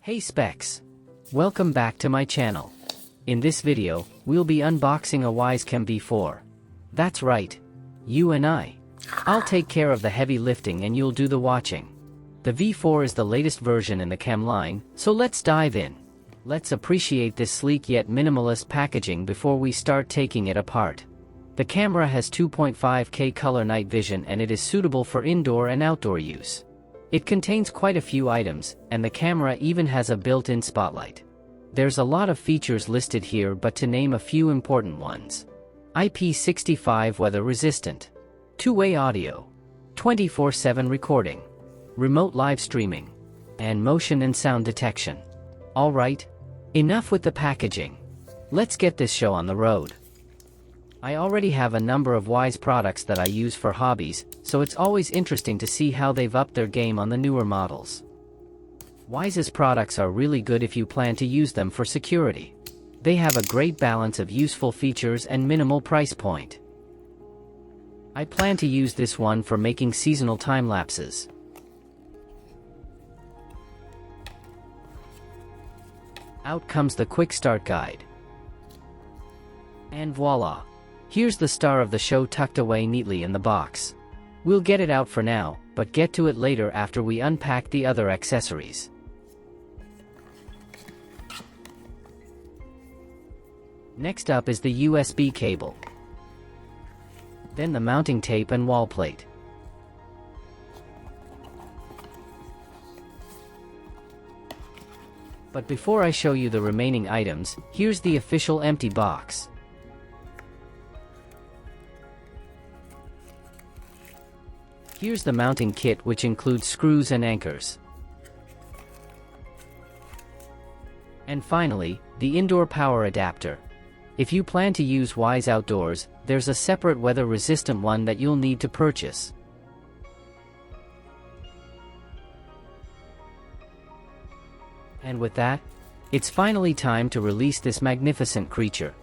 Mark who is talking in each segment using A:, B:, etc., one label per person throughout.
A: Hey Specs! Welcome back to my channel. In this video, we'll be unboxing a Wyze Cam V4. That's right. You and I. I'll take care of the heavy lifting and you'll do the watching. The V4 is the latest version in the Cam line, so let's dive in. Let's appreciate this sleek yet minimalist packaging before we start taking it apart. The camera has 2.5K color night vision and it is suitable for indoor and outdoor use. It contains quite a few items, and the camera even has a built-in spotlight. There's a lot of features listed here, but to name a few important ones. IP65 weather resistant. Two-way audio. 24/7 recording. Remote live streaming. And motion and sound detection. Alright, enough with the packaging. Let's get this show on the road. I already have a number of Wyze products that I use for hobbies, so it's always interesting to see how they've upped their game on the newer models. Wyze's products are really good if you plan to use them for security. They have a great balance of useful features and minimal price point. I plan to use this one for making seasonal time lapses. Out comes the quick start guide. And voila! Here's the star of the show tucked away neatly in the box. We'll get it out for now, but get to it later after we unpack the other accessories. Next up is the USB cable. Then the mounting tape and wall plate. But before I show you the remaining items, here's the official empty box. Here's the mounting kit, which includes screws and anchors. And finally, the indoor power adapter. If you plan to use Wyze outdoors, there's a separate weather-resistant one that you'll need to purchase. And with that, it's finally time to release this magnificent creature.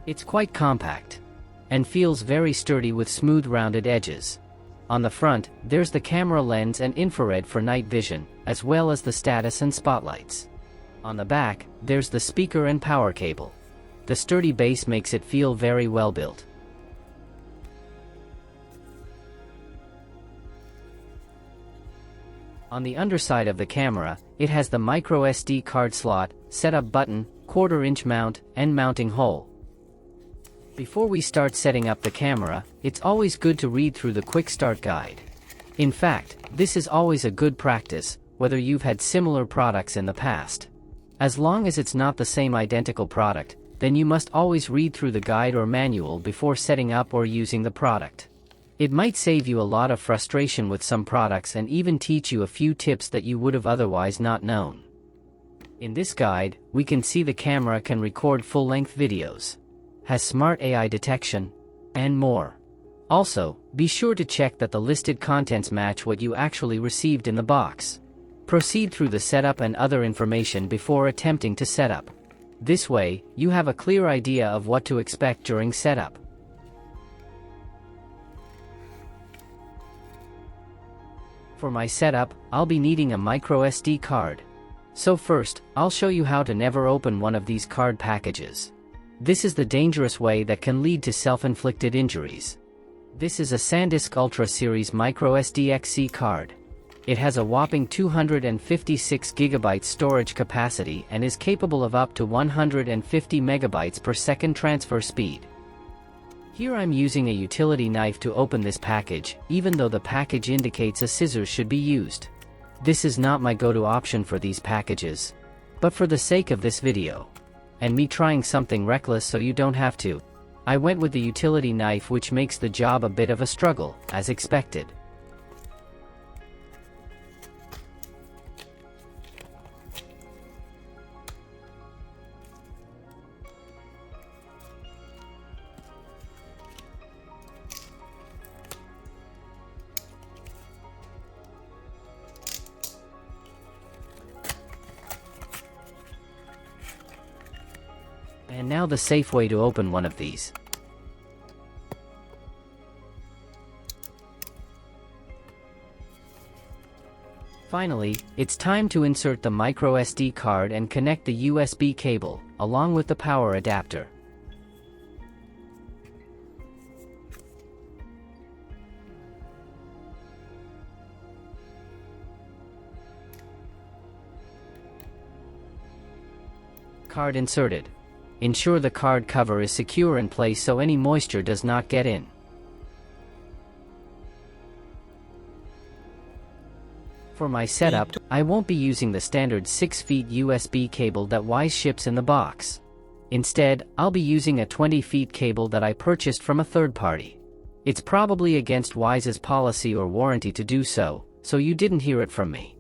A: It's quite compact, and feels very sturdy with smooth rounded edges. On the front, there's the camera lens and infrared for night vision, as well as the status and spotlights. On the back, there's the speaker and power cable. The sturdy base makes it feel very well built. On the underside of the camera, it has the microSD card slot, setup button, 1/4-inch mount, and mounting hole. Before we start setting up the camera, it's always good to read through the quick start guide. In fact, this is always a good practice, whether you've had similar products in the past. As long as it's not the same identical product, then you must always read through the guide or manual before setting up or using the product. It might save you a lot of frustration with some products and even teach you a few tips that you would have otherwise not known. In this guide, we can see the camera can record full-length videos, has smart AI detection, and more. Also, be sure to check that the listed contents match what you actually received in the box. Proceed through the setup and other information before attempting to set up. This way, you have a clear idea of what to expect during setup. For my setup, I'll be needing a microSD card. So first, I'll show you how to never open one of these card packages. This is the dangerous way that can lead to self-inflicted injuries. This is a SanDisk Ultra Series microSDXC card. It has a whopping 256 GB storage capacity and is capable of up to 150 MB per second transfer speed. Here I'm using a utility knife to open this package, even though the package indicates a scissors should be used. This is not my go-to option for these packages. But for the sake of this video, and me trying something reckless so you don't have to, I went with the utility knife, which makes the job a bit of a struggle, as expected. And now the safe way to open one of these. Finally, it's time to insert the microSD card and connect the USB cable, along with the power adapter. Card inserted. Ensure the card cover is secure in place so any moisture does not get in. For my setup, I won't be using the standard 6 feet USB cable that Wyze ships in the box. Instead, I'll be using a 20 feet cable that I purchased from a third party. It's probably against Wyze's policy or warranty to do so, so you didn't hear it from me.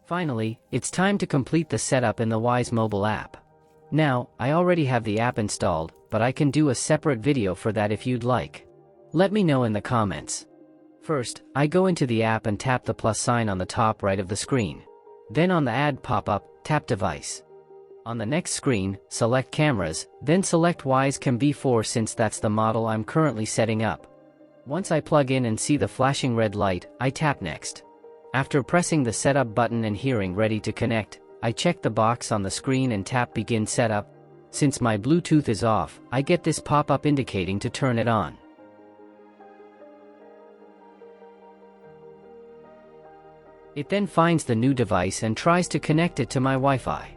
A: Finally, it's time to complete the setup in the Wyze mobile app. Now, I already have the app installed, but I can do a separate video for that if you'd like. Let me know in the comments. First, I go into the app and tap the plus sign on the top right of the screen. Then on the ad pop-up, tap Device. On the next screen, select Cameras, then select Wyze Cam V4 since that's the model I'm currently setting up. Once I plug in and see the flashing red light, I tap Next. After pressing the setup button and hearing ready to connect, I check the box on the screen and tap begin setup. Since my Bluetooth is off, I get this pop-up indicating to turn it on. It then finds the new device and tries to connect it to my Wi-Fi.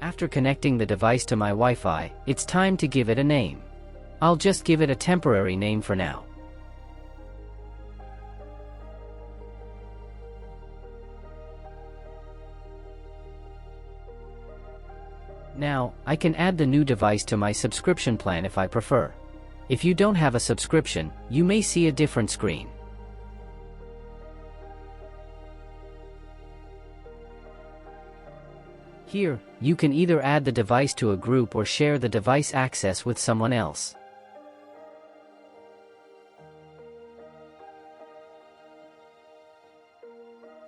A: After connecting the device to my Wi-Fi, it's time to give it a name. I'll just give it a temporary name for now. Now, I can add the new device to my subscription plan if I prefer. If you don't have a subscription, you may see a different screen. Here, you can either add the device to a group or share the device access with someone else.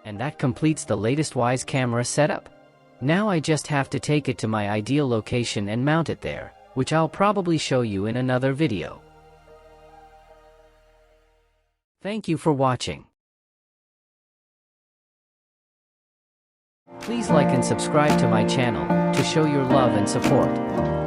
A: And that completes the latest Wyze camera setup. Now I just have to take it to my ideal location and mount it there, which I'll probably show you in another video. Thank you for watching. Please like and subscribe to my channel, to show your love and support.